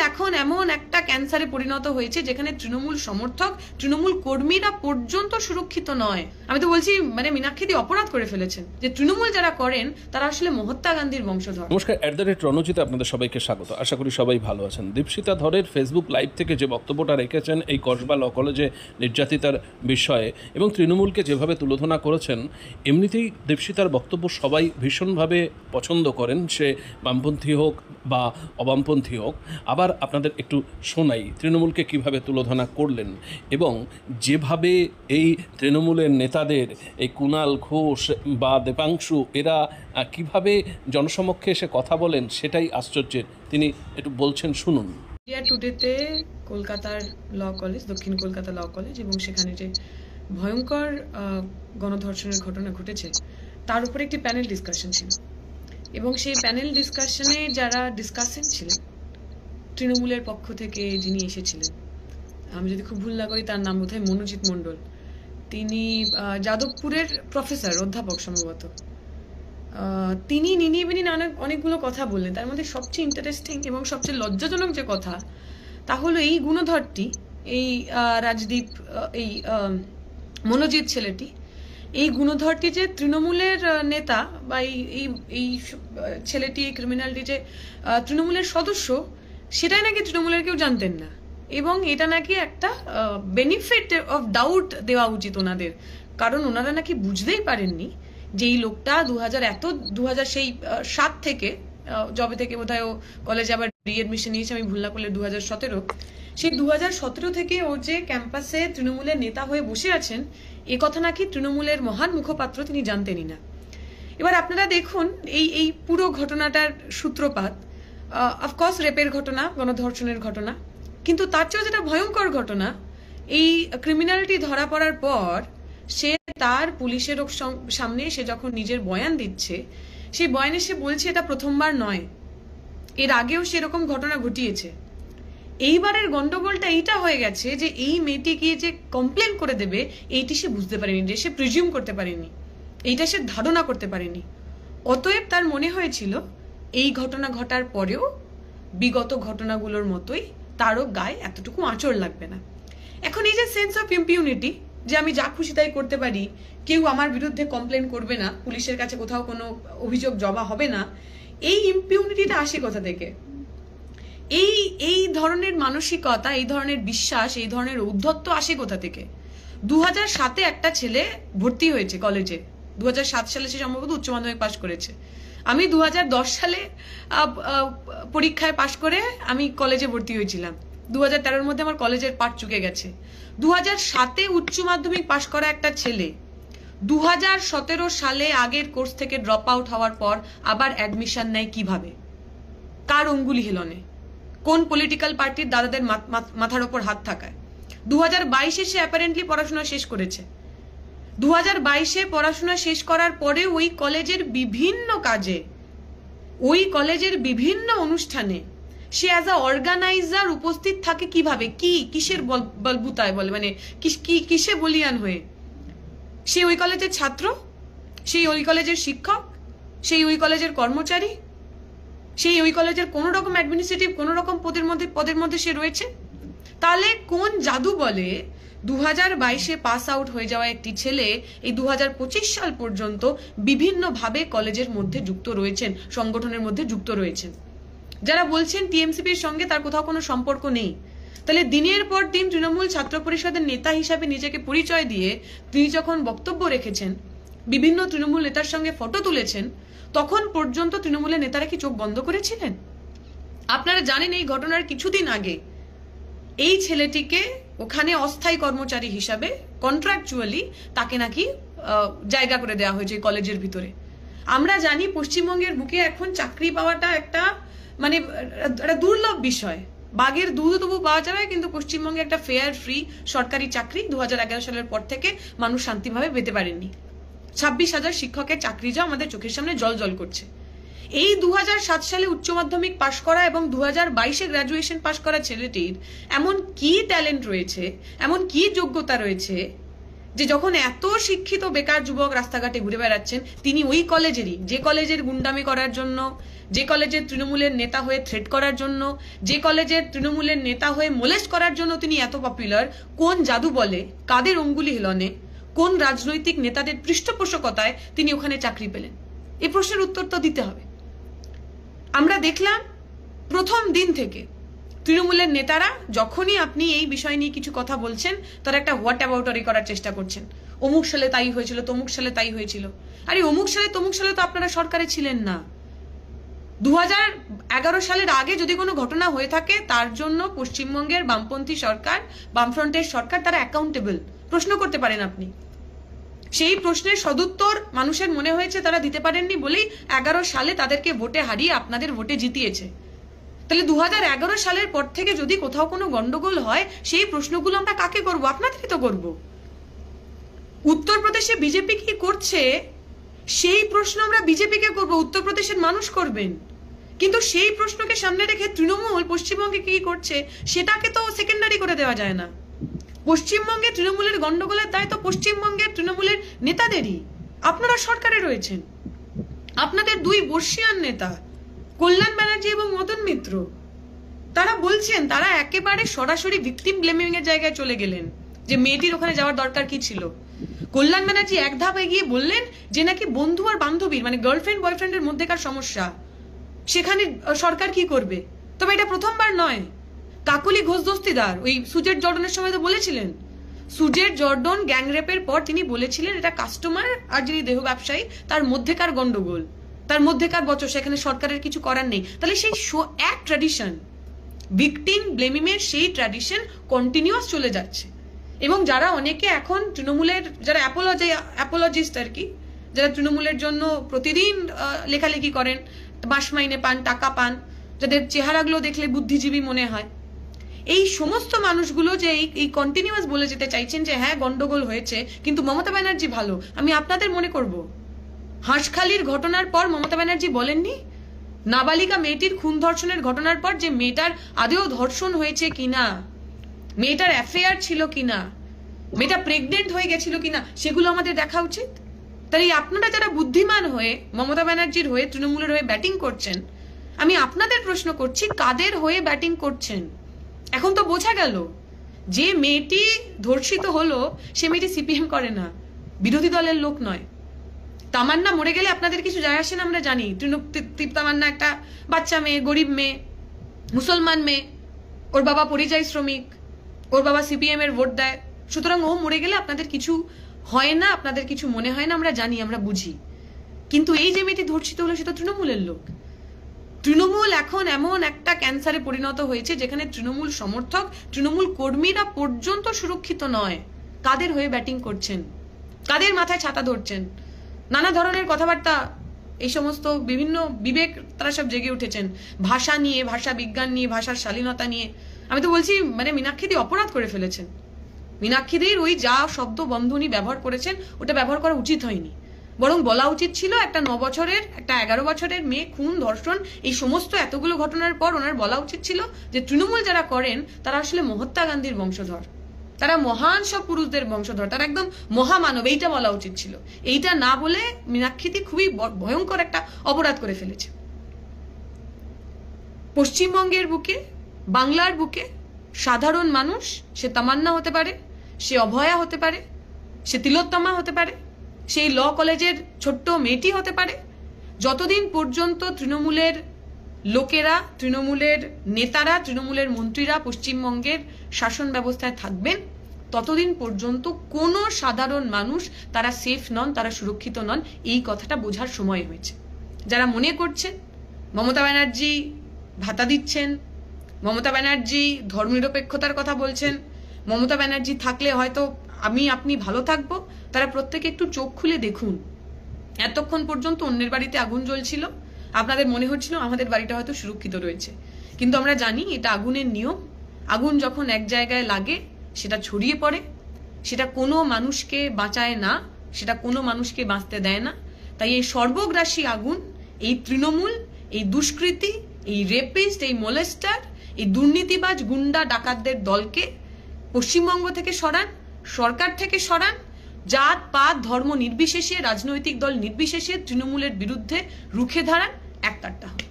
এখন এমন একটা ক্যান্সারে পরিণত হয়েছে যেখানে তৃণমূল সমর্থক, তৃণমূল কর্মীরা পর্যন্ত সুরক্ষিত নয়। আমি তো বলছি মানে মীনাক্ষীদি অপরাধ করে ফেলেছেন, যে তৃণমূল যারা করেন তারা আসলে মহাত্মা গান্ধীর বংশধর। নমস্কার, @রণজিতে আপনাদের সবাইকে স্বাগত। আশা করি সবাই ভালো আছেন। দীপশিতা ধরের ফেসবুক লাইভ থেকে যে বক্তব্যটা রেখেছেন এই কসবা ল কলেজে নির্যাতিতার বিষয়ে এবং তৃণমূলকে যেভাবে তুলোধনা করেছেন, এমনিতেই দীপশিতার বক্তব্য সবাই ভীষণভাবে পছন্দ করেন, সে বামপন্থী হোক বা অবামপন্থী হোক। আবার আপনাদের একটু শোনাই তৃণমূলকে কিভাবে তুলোধনা করলেন এবং যেভাবে এই তৃণমূলের নেতাদের এই কুণাল ঘোষ বা দেবাংশু এরা কিভাবে জনসমক্ষে এসে কথা বলেন, সেটাই আশ্চর্যের। তিনি একটু বলছেন, শুনুন। ইন্ডিয়া টুডেতে কলকাতার ল কলেজ, দক্ষিণ কলকাতা ল কলেজ, এবং সেখানে যে ভয়ঙ্কর গণধর্ষণের ঘটনা ঘটেছে তার উপরে একটি প্যানেল ডিসকাশন ছিল, এবং সেই প্যানেল ডিসকাশনে যারা ডিসকাসেন্ট ছিলেন তৃণমূলের পক্ষ থেকে যিনি এসেছিলেন, আমি যদি খুব ভুল না করি তার নাম বোধহয় মনোজিৎ মণ্ডল, তিনি যাদবপুরের প্রফেসর, অধ্যাপক সম্ভবত। তিনি নিনিয়ে বিনিয়ে অনেকগুলো কথা বললেন। তার মধ্যে সবচেয়ে ইন্টারেস্টিং এবং সবচেয়ে লজ্জাজনক যে কথা তা হলো এই গুণধরটি, এই রাজদীপ, এই মনোজিৎ ছেলেটি, এই গুণধরটি যে তৃণমূলের নেতা বা এই ছেলেটি, এই ক্রিমিনালটি যে তৃণমূলের সদস্য, সেটাই নাকি তৃণমূলের কেউ জানতেন না, এবং এটা নাকি একটা বেনিফিট অফ ডাউট দেওয়া উচিত ওনাদের, কারণ ওনারা নাকি বুঝতেই পারেননি যে এই লোকটা 2007 থেকে, জবে থেকে বোধহয় ও কলেজে আবার রিএডমিশন নিয়েছে, আমি ভুল না করলে 2017, সেই 2017 থেকে ও যে ক্যাম্পাসে তৃণমূলের নেতা হয়ে বসে আছেন, এ কথা নাকি তৃণমূলের মহান মুখপাত্র তিনি জানতেনই না। এবার আপনারা দেখুন এই পুরো ঘটনাটার সূত্রপাত অফকোর্স রেপের ঘটনা, গণধর্ষণের ঘটনা, কিন্তু তার চেয়েও যেটা ভয়ঙ্কর ঘটনা, এই ক্রিমিনালিটি ধরা পড়ার পর সে তার পুলিশের সামনে সে যখন নিজের বয়ান দিচ্ছে, সেই বয়ানে সে বলছে এটা প্রথমবার নয়, এর আগেও সেরকম ঘটনা ঘটিয়েছে। এইবারের গন্ডগোলটা এইটা হয়ে গেছে যে এই মেয়েটি গিয়ে যে কমপ্লেন করে দেবে এইটি সে বুঝতে পারেনি, যে সে প্রিজিউম করতে পারেনি, এইটা সে ধারণা করতে পারেনি। অতএব তার মনে হয়েছিল এই ঘটনা ঘটার পরেও বিগত ঘটনাগুলোর মতোই তারও গায়ে এতটুকু আঁচড় লাগবে না। এখন এই যে সেন্স অফ ইম্পিউনিটি, যে আমি যা খুশি তাই করতে পারি, কেউ আমার বিরুদ্ধে কমপ্লেন করবে না, পুলিশের কাছে কোথাও কোনো অভিযোগ জমা হবে না, এই ইম্পিউনিটিটা আসে কোথা থেকে? এই ধরনের মানসিকতা, এই ধরনের বিশ্বাস, এই ধরনের ঔদ্ধত্য আসে কোথা থেকে? 2007-এ একটা ছেলে ভর্তি হয়েছে কলেজে, 2007 সালে সে সম্ভবত উচ্চ মাধ্যমিক পাশ করেছে। আমি 2010 সালে পরীক্ষায় পাশ করে আমি কলেজে ভর্তি হয়েছিলাম। 2013-এর মধ্যে আমার কলেজের পাঠ চুকে গেছে। 2007-এ উচ্চ মাধ্যমিক পাশ করা একটা ছেলে 2017 সালে আগের কোর্স থেকে ড্রপ আউট হওয়ার পর আবার অ্যাডমিশন নেয় কিভাবে? কার অঙ্গুলি হেলনে? কোন পলিটিক্যাল পার্টির দাদাদের মাথার ওপর হাত থাকায়? 2022-এ সে অ্যাপারেন্টলি পড়াশোনা শেষ করেছে। 2022-এ পড়াশোনা শেষ করার পরে ওই কলেজের বিভিন্ন কাজে, ওই কলেজের বিভিন্ন অনুষ্ঠানে সে অ্যাজ আ অর্গানাইজার উপস্থিত থাকে কিভাবে? কিসের বলবুতায় বলে, মানে কিসে বলিয়ান হয়ে? সে ওই কলেজের ছাত্র, সেই ওই কলেজের শিক্ষক, সেই ওই কলেজের কর্মচারী, সেই ওই কলেজের কোন রকম অ্যাডমিনিস্ট্রেটিভ কোন রকম পদের মধ্যে সে রয়েছে। তাহলে কোন জাদু বলে 2022-এ পাস আউট হয়ে যাওয়া একটি ছেলে এই 2025 সাল পর্যন্ত বিভিন্নভাবে কলেজের মধ্যে যুক্ত রয়েছেন, সংগঠনের মধ্যে যুক্ত রয়েছেন? যারা বলছেন টিএমসিপির সঙ্গে তার কোথাও কোনো সম্পর্ক নেই, তাহলে দিনের পর দিন তৃণমূল ছাত্র পরিষদের নেতা হিসাবে নিজেকে পরিচয় দিয়ে তিনি যখন বক্তব্য রেখেছেন, বিভিন্ন তৃণমূল নেতার সঙ্গে ফটো তুলেছেন, তখন পর্যন্ত তৃণমূলের নেতারা কি চোখ বন্ধ করেছিলেন? আপনারা জানেন এই ঘটনার কিছুদিন আগে এই ছেলেটিকে ওখানে অস্থায়ী কর্মচারী হিসাবে কন্ট্রাকচুয়ালি তাকে নাকি জায়গা করে দেওয়া হয়েছে কলেজের ভিতরে। আমরা জানি পশ্চিমবঙ্গের বুকে এখন চাকরি পাওয়াটা একটা মানে একটা দুর্লভ বিষয়। বাঘের দুধ তবু পাওয়া যাবে, কিন্তু পশ্চিমবঙ্গে একটা ফেয়ার ফ্রি সরকারি চাকরি 2011 সালের পর থেকে মানুষ শান্তিভাবে পেতে পারেননি। 26,000 শিক্ষকের চাকরি যা আমাদের চোখের সামনে জল জল করছে। এই 2007 সালে উচ্চ মাধ্যমিক পাশ করা এবং 2022-এ গ্র্যাজুয়েশন পাশ করা ছেলেটির এমন কি ট্যালেন্ট রয়েছে, এমন কি যোগ্যতা রয়েছে যে যখন এত শিক্ষিত বেকার যুবক রাস্তাঘাটে ঘুরে বেড়াচ্ছেন, তিনি ওই কলেজেরই, যে কলেজের গুন্ডামি করার জন্য, যে কলেজের তৃণমূলের নেতা হয়ে থ্রেট করার জন্য, যে কলেজের তৃণমূলের নেতা হয়ে মোলেস্ট করার জন্য তিনি এত পপুলার, কোন জাদু বলে, কাদের অঙ্গুলি হিলনে, কোন রাজনৈতিক নেতাদের পৃষ্ঠপোষকতায় তিনি ওখানে চাকরি পেলেন? এই প্রশ্নের উত্তর তো দিতে হবে। আমরা দেখলাম প্রথম দিন থেকে তৃণমূলের নেতারা যখনই আপনি এই বিষয় নিয়ে কিছু কথা বলছেন, তারা একটা হোয়াট অ্যাবাউটারি করার চেষ্টা করছেন। অমুক সালে তাই হয়েছিল, তমুক সালে তাই হয়েছিল। আরে অমুক সালে তমুক সালে তো আপনারা সরকারে ছিলেন না। 2011 সালের আগে যদি কোনো ঘটনা হয়ে থাকে, তার জন্য পশ্চিমবঙ্গের বামপন্থী সরকার, বামফ্রন্টের সরকার, তারা অ্যাকাউন্টেবল। প্রশ্ন করতে পারেন আপনি। সেই প্রশ্নের সদুত্তর মানুষের মনে হয়েছে তারা দিতে পারেননি বলেই 11 সালে তাদেরকে ভোটে হারিয়ে আপনাদের ভোটে জিতিয়েছে। তাহলে 2011 সালের পর থেকে যদি কোথাও কোনো গন্ডগোল হয়, সেই প্রশ্নগুলো আমরা কাকে করব? আপনাদেরই তো করব। উত্তরপ্রদেশে বিজেপি কি করছে সেই প্রশ্ন আমরা বিজেপিকে করব, উত্তরপ্রদেশের মানুষ করবেন। কিন্তু সেই প্রশ্নকে সামনে রেখে তৃণমূল পশ্চিমবঙ্গে কি করছে সেটাকে তো সেকেন্ডারি করে দেওয়া যায় না। পশ্চিমবঙ্গে তৃণমূলের গন্ডগোলের দায় তো পশ্চিমবঙ্গের তৃণমূলের নেতাদেরই। আপনারা সরকারে রয়েছেন, আপনাদের দুই বর্ষীয়ান নেতা কল্যাণ ব্যানার্জি এবং মদন মিত্র, তারা বলছেন, তারা একেবারে সরাসরি ভিকটিম ব্লেমিং এর জায়গায় চলে গেলেন যে মেয়েটির ওখানে যাওয়ার দরকার কি ছিল। কল্যাণ ব্যানার্জি এক ধাপ এগিয়ে বললেন যে নাকি বন্ধু আর বান্ধবীর, মানে গার্লফ্রেন্ড বয়ফ্রেন্ডের মধ্যেকার সমস্যা, সেখানে সরকার কি করবে। তবে এটা প্রথমবার নয়। কাকলি ঘোষ দস্তিদার ওই সুজেট জর্ডনের সময় তো বলেছিলেন, সুজেট জর্ডন গ্যাংরেপের পর তিনি বলেছিলেন এটা কাস্টমার আর যিনি দেহ ব্যবসায়ী তার মধ্যেকার গন্ডগোল, তার মধ্যেকার বচসা, এখানে সরকারের কিছু করার নেই। তাহলে সেই এক ট্র্যাডিশন, ভিকটিম ব্লেমিংয়ের সেই ট্র্যাডিশন কন্টিনিউয়াস চলে যাচ্ছে। এবং যারা অনেকে এখন তৃণমূলের, যারা অ্যাপোলজিস্ট আর কি, যারা তৃণমূলের জন্য প্রতিদিন লেখালেখি করেন, মাস মাইনে পান, টাকা পান, যাদের চেহারাগুলো দেখলে বুদ্ধিজীবী মনে হয়, এই সমস্ত মানুষগুলো যে এই কন্টিনিউয়াস বলে যেতে চাইছেন যে হ্যাঁ গন্ডগোল হয়েছে কিন্তু মমতা ব্যানার্জি ভালো। আমি আপনাদের মনে করব, হাঁসখালির ঘটনার পর মমতা ব্যানার্জি বলেননি নাবালিকা মেয়েটির খুন ধর্ষণের ঘটনার পর যে মেয়েটার আদৌ ধর্ষণ হয়েছে কিনা, মেয়েটার অ্যাফেয়ার ছিল কিনা, মেয়েটা প্রেগনেন্ট হয়ে গেছিল কিনা, সেগুলো আমাদের দেখা উচিত। তাই আপনারা যারা বুদ্ধিমান হয়ে মমতা ব্যানার্জির হয়ে তৃণমূলের হয়ে ব্যাটিং করছেন, আমি আপনাদের প্রশ্ন করছি কাদের হয়ে ব্যাটিং করছেন? এখন তো বোঝা গেল যে মেয়েটি ধর্ষিত হলো সে মেয়েটি সিপিএম করে না, বিরোধী দলের লোক নয়। তামান্না মরে গেলে আপনাদের কিছু যায় আসে না, আমরা জানি। তামান্না একটা বাচ্চা মেয়ে, গরিব মেয়ে, মুসলমান মেয়ে, ওর বাবা পরিযায়ী শ্রমিক, ওর বাবা সিপিএম এর ভোট দেয়, সুতরাং ও মরে গেলে আপনাদের কিছু হয় না, আপনাদের কিছু মনে হয় না, আমরা জানি, আমরা বুঝি। কিন্তু এই যে মেয়েটি ধর্ষিত হলো সেটা তৃণমূলের লোক। তৃণমূল এখন এমন একটা ক্যান্সারে পরিণত হয়েছে যেখানে তৃণমূল সমর্থক, তৃণমূল কর্মীরা পর্যন্ত সুরক্ষিত নয়। কাদের হয়ে ব্যাটিং করছেন, কাদের মাথায় ছাতা ধরছেন, নানা ধরনের কথাবার্তা, এই সমস্ত বিভিন্ন বিবেক তারা সব জেগে উঠেছেন ভাষা নিয়ে, ভাষা বিজ্ঞান নিয়ে, ভাষার শালীনতা নিয়ে। আমি তো বলছি মানে মীনাক্ষীদি অপরাধ করে ফেলেছেন। মীনাক্ষীদির ওই যা শব্দ বন্ধনী ব্যবহার করেছেন ওটা ব্যবহার করা উচিত হয়নি, বরং বলা উচিত ছিল একটা 9 বছরের, একটা 11 বছরের মেয়ে খুন, ধর্ষণ, এই সমস্ত এতগুলো ঘটনার পর ওনার বলা উচিত ছিল যে তৃণমূল যারা করেন তারা আসলে মহাত্মা গান্ধীর বংশধর, তারা মহান সব পুরুষদের বংশধর, তারা একদম মহামানব, এইটা বলা উচিত ছিল। এইটা না বলে মীনাক্ষীদি খুবই ভয়ঙ্কর একটা অপরাধ করে ফেলেছে। পশ্চিমবঙ্গের বুকে, বাংলার বুকে সাধারণ মানুষ, সে তামান্না হতে পারে, সে অভয়া হতে পারে, সে তিলোত্তমা হতে পারে, সেই ল কলেজের ছোট্ট মেয়েটি হতে পারে, যতদিন পর্যন্ত তৃণমূলের লোকেরা, তৃণমূলের নেতারা, তৃণমূলের মন্ত্রীরা পশ্চিমবঙ্গের শাসন ব্যবস্থায় থাকবেন, ততদিন পর্যন্ত কোনো সাধারণ মানুষ তারা সেফ নন, তারা সুরক্ষিত নন। এই কথাটা বোঝার সময় হয়েছে। যারা মনে করছেন মমতা ব্যানার্জি ভাতা দিচ্ছেন, মমতা ব্যানার্জি ধর্মনিরপেক্ষতার কথা বলছেন, মমতা ব্যানার্জি থাকলে হয়তো আপনি ভালো থাকবো, তারা প্রত্যেকে একটু চোখ খুলে দেখুন। এতক্ষণ পর্যন্ত অন্যের বাড়িতে আগুন জ্বলছিল, আপনাদের মনে হচ্ছিল আমাদের বাড়িটা হয়তো সুরক্ষিত রয়েছে, কিন্তু আমরা জানি এটা আগুনের নিয়ম। আগুন যখন এক জায়গায় লাগে সেটা ছড়িয়ে পড়ে, সেটা কোনো মানুষকে বাঁচায় না, সেটা কোনো মানুষকে বাঁচতে দেয় না। তাই এই সর্বগ্রাসী আগুন, এই তৃণমূল, এই দুষ্কৃতী, এই রেপিস্ট, এই মোলেস্টার, এই দুর্নীতিবাজ গুন্ডা ডাকাতদের দলকে পশ্চিমবঙ্গ থেকে সরান, সরকার থেকে সরান। জাত পাত ধর্ম নির্বিশেষে, রাজনৈতিক দল নির্বিশেষে তৃণমূলের বিরুদ্ধে রুখে দাঁড়ান, একতারটা হবে।